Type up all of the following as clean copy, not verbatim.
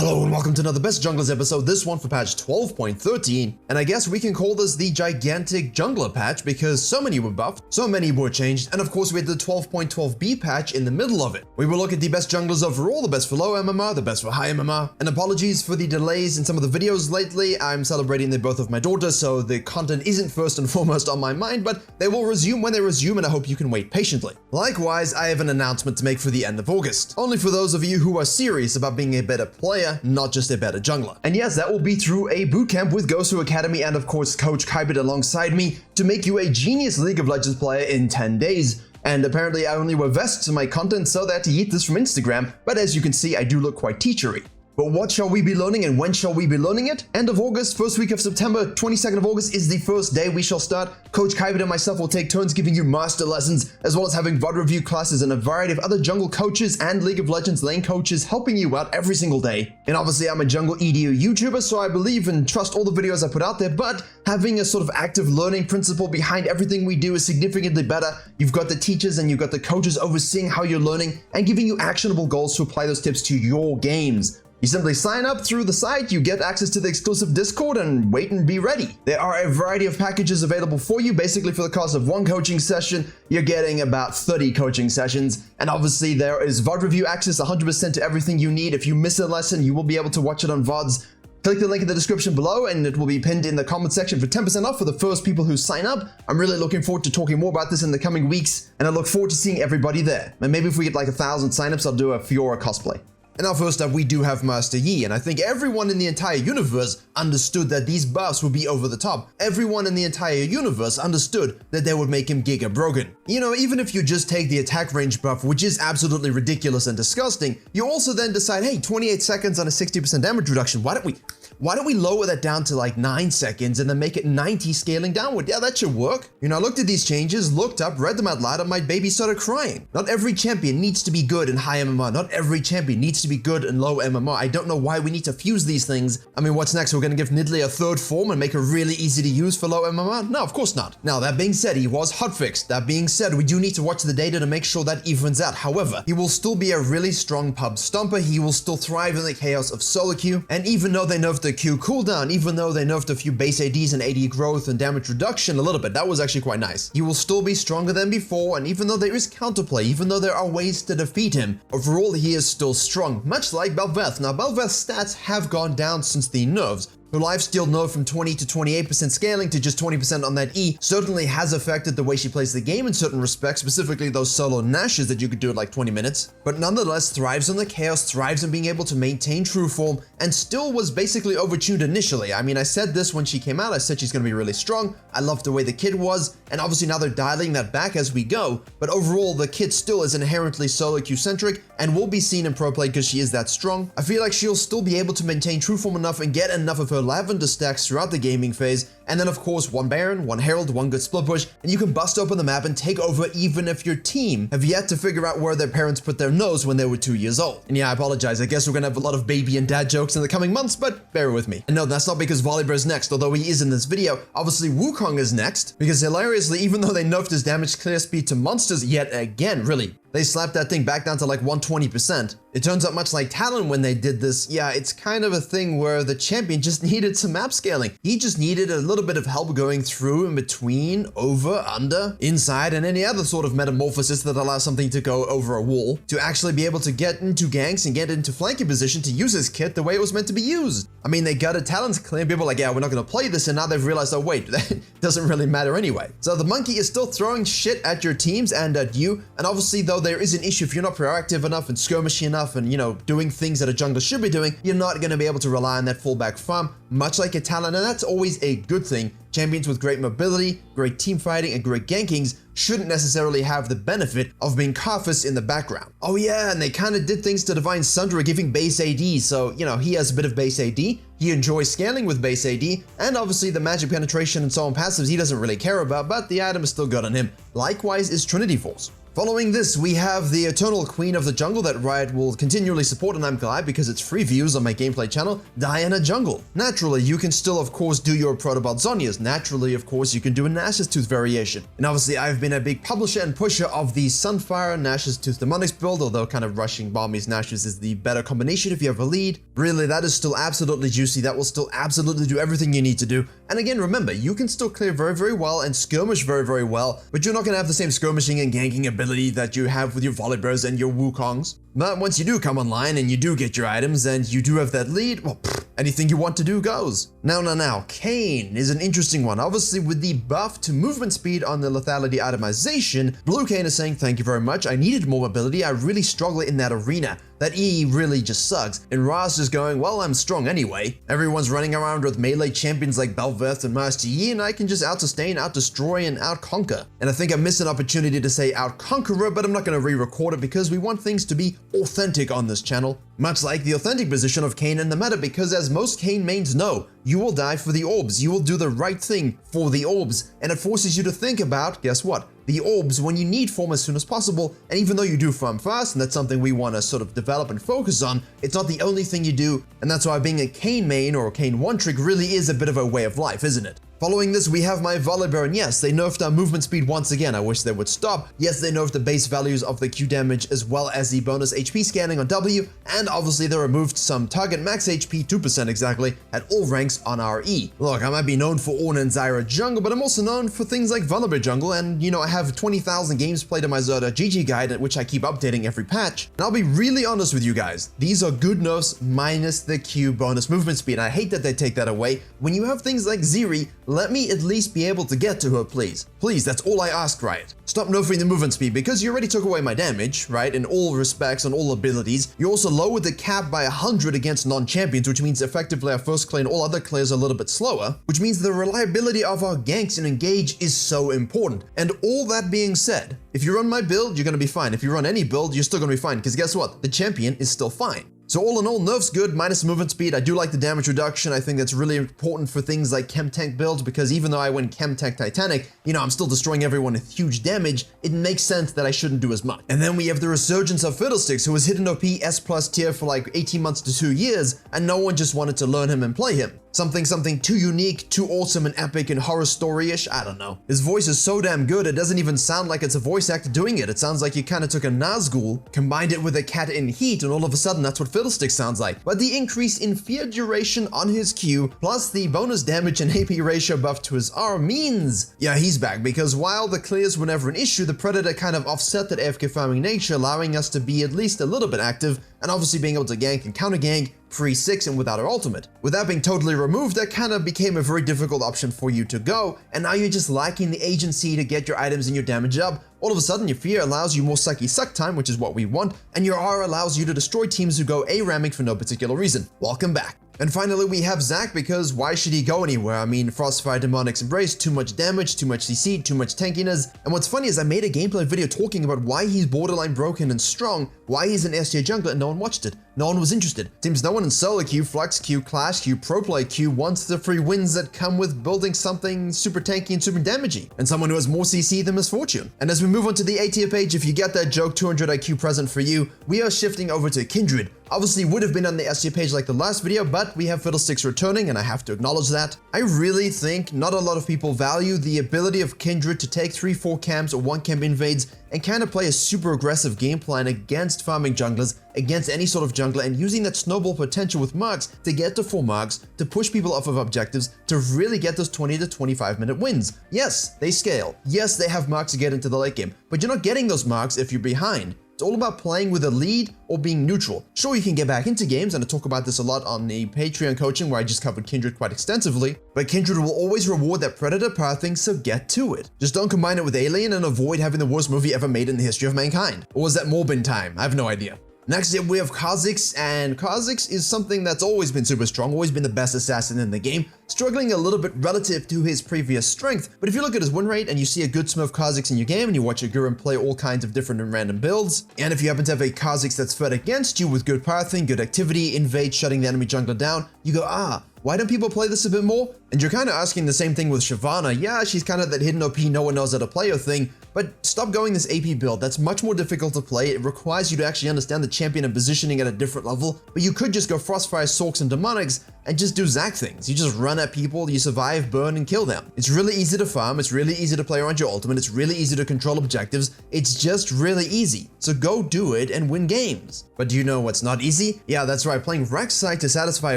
Hello and welcome to another Best Junglers episode, this one for patch 12.13, and I guess we can call this the gigantic jungler patch because so many were buffed, so many were changed, and of course we had the 12.12b patch in the middle of it. We will look at the best junglers overall, the best for low MMR, the best for high MMR, and apologies for the delays in some of the videos lately. I'm celebrating the birth of my daughter, so the content isn't first and foremost on my mind, but they will resume when they resume, and I hope you can wait patiently. Likewise, I have an announcement to make for the end of August, only for those of you who are serious about being a better player, not just a better jungler. And yes, that will be through a bootcamp with Gosu Academy and of course Coach Kybit alongside me to make you a genius League of Legends player in 10 days. And apparently I only wear vests in my content so that to eat this from Instagram, but as you can see I do look quite teachery. But what shall we be learning and when shall we be learning it? End of August, first week of September, 22nd of August is the first day we shall start. Coach Kybit and myself will take turns giving you master lessons, as well as having VOD review classes and a variety of other jungle coaches and League of Legends lane coaches helping you out every single day. And obviously I'm a jungle EDU YouTuber, so I believe and trust all the videos I put out there, but having a sort of active learning principle behind everything we do is significantly better. You've got the teachers and you've got the coaches overseeing how you're learning and giving you actionable goals to apply those tips to your games. You simply sign up through the site, you get access to the exclusive Discord, and wait and be ready. There are a variety of packages available for you. Basically, for the cost of one coaching session, you're getting about 30 coaching sessions. And obviously, there is VOD review access 100% to everything you need. If you miss a lesson, you will be able to watch it on VODs. Click the link in the description below and it will be pinned in the comment section for 10% off for the first people who sign up. I'm really looking forward to talking more about this in the coming weeks, and I look forward to seeing everybody there. And maybe if we get like 1,000 signups, I'll do a Fiora cosplay. And now first up, we do have Master Yi, and I think everyone in the entire universe understood that these buffs would be over the top. Everyone in the entire universe understood that they would make him giga broken. You know, even if you just take the attack range buff, which is absolutely ridiculous and disgusting, you also then decide, hey, 28 seconds on a 60% damage reduction, why don't we lower that down to like 9 seconds and then make it 90 scaling downward? Yeah, that should work. You know, I looked at these changes, looked up, read them out loud, and my baby started crying. Not every champion needs to be good in high MMR. Not every champion needs to be good in low MMR. I don't know why we need to fuse these things. I mean, what's next? We're going to give Nidalee a third form and make her really easy to use for low MMR? No, of course not. Now, that being said, he was hotfixed. That being said, we do need to watch the data to make sure that evens out. However, he will still be a really strong pub stomper. He will still thrive in the chaos of solo queue. And even though they nerfed the Q cooldown, even though they nerfed a few base ADs and AD growth and damage reduction a little bit, that was actually quite nice. He will still be stronger than before, and even though there is counterplay, even though there are ways to defeat him, overall he is still strong, much like Bel'Veth. Now, Bel'Veth's stats have gone down since the nerfs. Her lifesteal nerf from 20 to 28% scaling to just 20% on that E certainly has affected the way she plays the game in certain respects, specifically those solo Nashes that you could do in like 20 minutes, but nonetheless thrives on the chaos, thrives on being able to maintain true form, and still was basically overtuned initially. I mean, I said this when she came out, I said she's going to be really strong. I loved the way the kid was, and obviously now they're dialing that back as we go, but overall the kid still is inherently solo queue centric and will be seen in pro play because she is that strong. I feel like she'll still be able to maintain true form enough and get enough of her lavender stacks throughout the gaming phase, and then of course one Baron, one Herald, one good split push, and you can bust open the map and take over even if your team have yet to figure out where their parents put their nose when they were 2 years old. And yeah, I apologize, I guess we're gonna have a lot of baby and dad jokes in the coming months, but bear with me. And no, that's not because Volibear is next, although he is in this video. Obviously Wukong is next, because hilariously, even though they nerfed his damage clear speed to monsters yet again, really, they slapped that thing back down to like 120%. It turns out much like Talon when they did this, yeah, it's kind of a thing where the champion just needed some map scaling. He just needed a little bit of help going through, in between, over, under, inside, and any other sort of metamorphosis that allows something to go over a wall to actually be able to get into ganks and get into flanking position to use his kit the way it was meant to be used. I mean, they gutted Talon's claim, people were like, yeah, we're not going to play this, and now they've realized, oh wait, that doesn't really matter anyway. So the monkey is still throwing shit at your teams and at you, and obviously though there is an issue if you're not proactive enough and skirmishy enough and, you know, doing things that a jungler should be doing, you're not going to be able to rely on that fallback farm, much like a Talon, and that's always a good thing. Champions with great mobility, great team fighting, and great gankings shouldn't necessarily have the benefit of being Karthus in the background. Oh yeah, and they kind of did things to Divine Sundra giving base AD, so, you know, he has a bit of base AD, he enjoys scaling with base AD, and obviously the magic penetration and so on passives he doesn't really care about, but the item is still good on him. Likewise is Trinity Force. Following this, we have the Eternal Queen of the Jungle that Riot will continually support, and I'm glad because it's free views on my gameplay channel, Diana Jungle. Naturally, you can still, of course, do your Protobot Zhonya's. Naturally, of course, you can do a Nash's Tooth variation. And obviously, I've been a big publisher and pusher of the Sunfire Nash's Tooth Demonics build, although kind of rushing Balmy's Nash's is the better combination if you have a lead. Really, that is still absolutely juicy. That will still absolutely do everything you need to do. And again, remember, you can still clear very, very well and skirmish very, very well, but you're not going to have the same skirmishing and ganking ability that you have with your Volleybros and your Wukongs. But once you do come online and you do get your items and you do have that lead, well, anything you want to do goes. Now, Kayn is an interesting one. Obviously, with the buff to movement speed on the lethality itemization, Blue Kayn is saying, thank you very much. I needed more mobility. I really struggle in that arena. That E really just sucks. And Ras is going, well, I'm strong anyway. Everyone's running around with melee champions like Bel'Veth and Master Yi, and I can just out-sustain, out-destroy, and out-conquer. And I think I missed an opportunity to say out-conqueror, but I'm not going to re-record it because we want things to be authentic on this channel. Much like the authentic position of Kayn in the meta, because as most Kayn mains know, you will die for the orbs. You will do the right thing for the orbs. And it forces you to think about, guess what? The orbs when you need form as soon as possible. And even though you do farm fast, and that's something we want to sort of develop and focus on, it's not the only thing you do. And that's why being a Kayn main or a Kayn one-trick really is a bit of a way of life, isn't it? Following this, we have my Volleybro, and yes, they nerfed our movement speed once again. I wish they would stop. Yes, they nerfed the base values of the Q damage as well as the bonus HP scanning on W, and obviously they removed some target max HP, 2% exactly, at all ranks on our E. Look, I might be known for Ornn and Zyra jungle, but I'm also known for things like Volleybro jungle, and you know, I have 20,000 games played in my Zerda GG guide, which I keep updating every patch. And I'll be really honest with you guys, these are good nerfs minus the Q bonus movement speed. I hate that they take that away. When you have things like Ziri, let me at least be able to get to her, please. Please, that's all I ask, Riot. Stop nerfing the movement speed, because you already took away my damage, right, in all respects and all abilities. You also lowered the cap by 100 against non-champions, which means effectively our first clear and all other clears are a little bit slower, which means the reliability of our ganks and engage is so important. And all that being said, if you run my build, you're going to be fine. If you run any build, you're still going to be fine, because guess what? The champion is still fine. So all in all, nerf's good, minus movement speed. I do like the damage reduction. I think that's really important for things like Chem Tank builds, because even though I went Chem Tank Titanic, you know, I'm still destroying everyone with huge damage. It makes sense that I shouldn't do as much. And then we have the resurgence of Fiddlesticks, who was hidden OP S+ tier for like 18 months to 2 years, and no one just wanted to learn him and play him. Something too unique, too awesome and epic and horror story-ish, I don't know. His voice is so damn good, it doesn't even sound like it's a voice actor doing it. It sounds like you kind of took a Nazgul, combined it with a cat in heat, and all of a sudden that's what Fiddlesticks sounds like. But the increase in fear duration on his Q, plus the bonus damage and AP ratio buff to his R means, yeah, he's back, because while the clears were never an issue, the Predator kind of offset that AFK farming nature, allowing us to be at least a little bit active, and obviously being able to gank and counter gank pre-6 and without our ultimate. With that being totally removed, that kind of became a very difficult option for you to go, and now you're just lacking the agency to get your items and your damage up. All of a sudden, your fear allows you more Psyche Suck time, which is what we want, and your R allows you to destroy teams who go A-ramming for no particular reason. Welcome back. And finally, we have Zac, because why should he go anywhere? I mean, Frostfire, Demonic's Embrace, too much damage, too much CC, too much tankiness. And what's funny is I made a gameplay video talking about why he's borderline broken and strong, why he's an S tier jungler, and no one watched it. No one was interested. Seems no one in solo queue, flux queue, clash queue, pro play queue wants the free wins that come with building something super tanky and super damagey, and someone who has more CC than Misfortune. And as we move on to the A tier page, if you get that joke 200 IQ present for you, we are shifting over to Kindred. Obviously would have been on the S tier page like the last video, but we have Fiddlesticks returning, and I have to acknowledge that. I really think not a lot of people value the ability of Kindred to take 3-4 camps or 1 camp invades and kind of play a super aggressive game plan against farming junglers, against any sort of jungler, and using that snowball potential with marks to get to 4 marks, to push people off of objectives, to really get those 20 to 25 minute wins. Yes, they scale. Yes, they have marks to get into the late game, but you're not getting those marks if you're behind. It's all about playing with a lead or being neutral. Sure, you can get back into games, and I talk about this a lot on the Patreon coaching where I just covered Kindred quite extensively, but Kindred will always reward that Predator pathing, so get to it. Just don't combine it with Alien and avoid having the worst movie ever made in the history of mankind. Or was that Morbin time? I have no idea. Next up, we have Kha'Zix, and Kha'Zix is something that's always been super strong, always been the best assassin in the game, struggling a little bit relative to his previous strength, but if you look at his win rate and you see a good Smurf Kha'Zix in your game and you watch a Gurren play all kinds of different and random builds, and if you happen to have a Kha'Zix that's fed against you with good pathing, good activity, invade, shutting the enemy jungler down, you go, why don't people play this a bit more? And you're kind of asking the same thing with Shyvana. Yeah, she's kind of that hidden OP, no one knows how to play her thing, but stop going this AP build. That's much more difficult to play. It requires you to actually understand the champion and positioning at a different level, but you could just go Frostfire, Sorks, and Demonics and just do Zac things. You just run at people, you survive, burn, and kill them. It's really easy to farm, it's really easy to play around your ultimate, it's really easy to control objectives, it's just really easy. So go do it and win games. But do you know what's not easy? Yeah, that's right, playing Rek'Sai to satisfy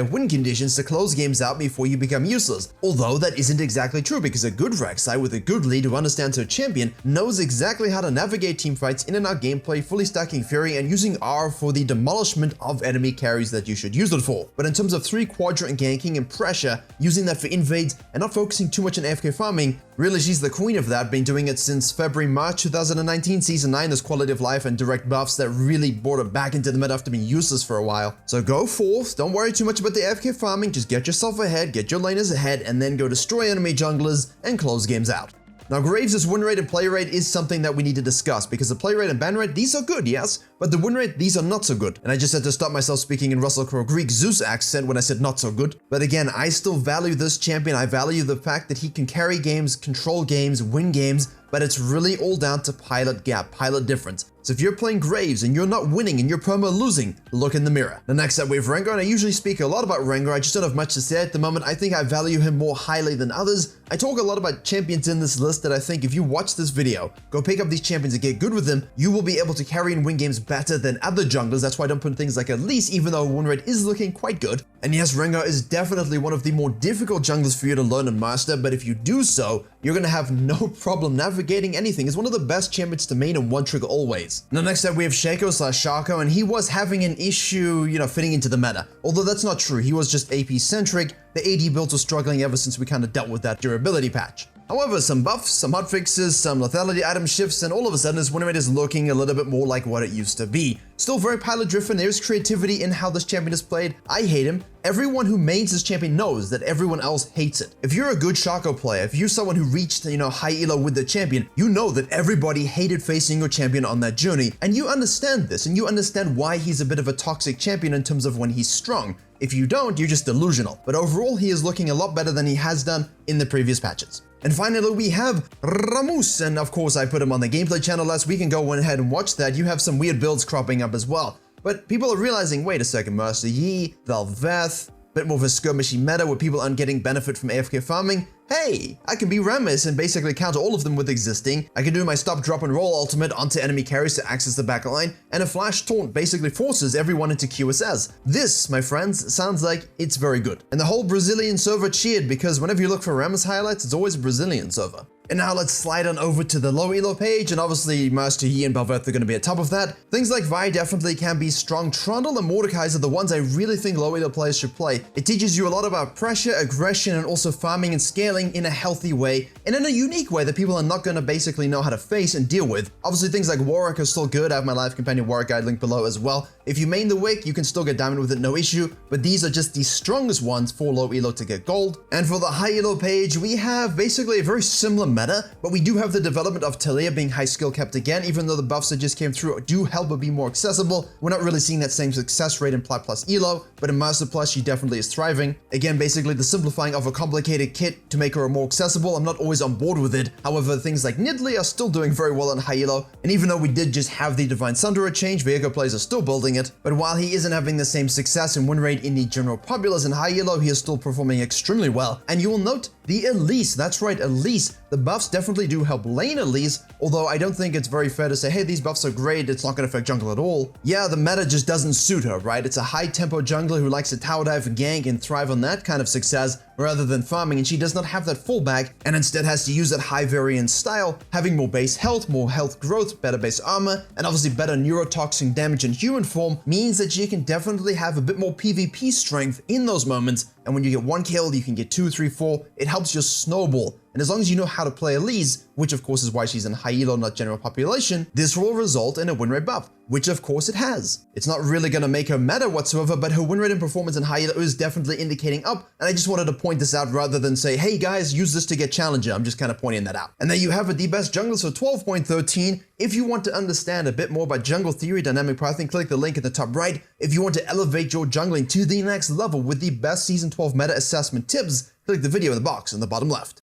win conditions to close games out before you become useless. Although that isn't exactly true, because a good Rek'Sai with a good lead who understands her champion knows exactly how to navigate teamfights, in and out gameplay, fully stacking Fury, and using R for the demolishment of enemy carries that you should use it for. But in terms of 3-quadrant ganking and pressure, using that for invades and not focusing too much on AFK farming, really she's the queen of that, been doing it since February-March 2019, Season 9. There's quality of life and direct buffs that really brought her back into the meta after being useless for a while. So go forth, don't worry too much about the AFK farming, just get yourself ahead, get your laners ahead, and then go destroy enemy junglers and close games out. Now, Graves' win rate and play rate is something that we need to discuss, because the play rate and ban rate, these are good, yes, but the win rate, these are not so good. And I just had to stop myself speaking in Russell Crowe Greek Zeus accent when I said not so good. But again, I still value this champion. I value the fact that he can carry games, control games, win games, but it's really all down to pilot gap, pilot difference. So if you're playing Graves and you're not winning and you're perma losing, look in the mirror. The next up we have Rengar, and I usually speak a lot about Rengar. I just don't have much to say at the moment. I think I value him more highly than others. I talk a lot about champions in this list that I think if you watch this video, go pick up these champions and get good with them, you will be able to carry and win games better than other junglers. That's why I don't put things like Elise, even though win rate is looking quite good. And yes, Rengar is definitely one of the more difficult junglers for you to learn and master, but if you do so, you're gonna have no problem navigating anything. It's one of the best champions to main in one trick always. Now next up we have Shaco/Shaco, and he was having an issue, fitting into the meta. Although that's not true, he was just AP centric. The AD builds were struggling ever since we kind of dealt with that durability patch. However, some buffs, some hotfixes, some lethality item shifts, and all of a sudden his win rate is looking a little bit more like what it used to be. Still very pilot driven, there's creativity in how this champion is played. I hate him. Everyone who mains this champion knows that everyone else hates it. If you're a good Shaco player, if you're someone who reached, high elo with the champion, you know that everybody hated facing your champion on that journey, and you understand this, and you understand why he's a bit of a toxic champion in terms of when he's strong. If you don't, you're just delusional. But overall, he is looking a lot better than he has done in the previous patches. And finally, we have Ramus, and of course I put him on the gameplay channel last week, and go ahead and watch that. You have some weird builds cropping up as well. But people are realizing, wait a second, Master Yi, Vel'Veth, bit more of a skirmishy meta where people aren't getting benefit from AFK farming. Hey, I can be Ramus and basically counter all of them with existing. I can do my stop, drop, and roll ultimate onto enemy carries to access the back line, and a flash taunt basically forces everyone into QSS. This, my friends, sounds like it's very good. And the whole Brazilian server cheered, because whenever you look for Ramus highlights, it's always a Brazilian server. And now let's slide on over to the low elo page, and obviously Master Yi and Vel'Veth are going to be at top of that. Things like Vi definitely can be strong. Trundle and Mordekaiser are the ones I really think low elo players should play. It teaches you a lot about pressure, aggression, and also farming and scaling in a healthy way, and in a unique way that people are not going to basically know how to face and deal with. Obviously things like Warwick are still good. I have my live companion Warwick guide linked below as well. If you main the Wick, you can still get diamond with it, no issue, but these are just the strongest ones for low elo to get gold. And for the high elo page, we have basically a very similar meta, but we do have the development of Talia being high skill kept again, even though the buffs that just came through do help it be more accessible. We're not really seeing that same success rate in Plat Plus elo, but in Master Plus she definitely is thriving. Again, basically the simplifying of a complicated kit to make her more accessible. I'm not always on board with it. However, things like Nidalee are still doing very well on high elo, and even though we did just have the Divine Sunderer change, Virkayu players are still building it. But while he isn't having the same success and win rate in the general populace in high elo, he is still performing extremely well. And you will note the Elise, that's right, Elise. The buffs definitely do help lane Elise, although I don't think it's very fair to say, hey, these buffs are great, it's not going to affect jungle at all. Yeah, the meta just doesn't suit her, right? It's a high tempo jungler who likes to tower dive, gank, and thrive on that kind of success rather than farming, and she does not have that fallback and instead has to use that high variance style, having more base health, more health growth, better base armor, and obviously better neurotoxin damage in human form means that she can definitely have a bit more PvP strength in those moments. And when you get 1 kill, you can get 2, 3, 4. It helps your snowball. And as long as you know how to play Elise, which of course is why she's in high elo, not general population, this will result in a win rate buff, which of course it has. It's not really going to make her meta whatsoever, but her win rate and performance in high elo is definitely indicating up, and I just wanted to point this out rather than say, hey guys, use this to get challenger. I'm just kind of pointing that out. And there you have it, the best junglers for 12.13. If you want to understand a bit more about jungle theory, dynamic pathing, click the link at the top right. If you want to elevate your jungling to the next level with the best Season 12 meta assessment tips, click the video in the box in the bottom left.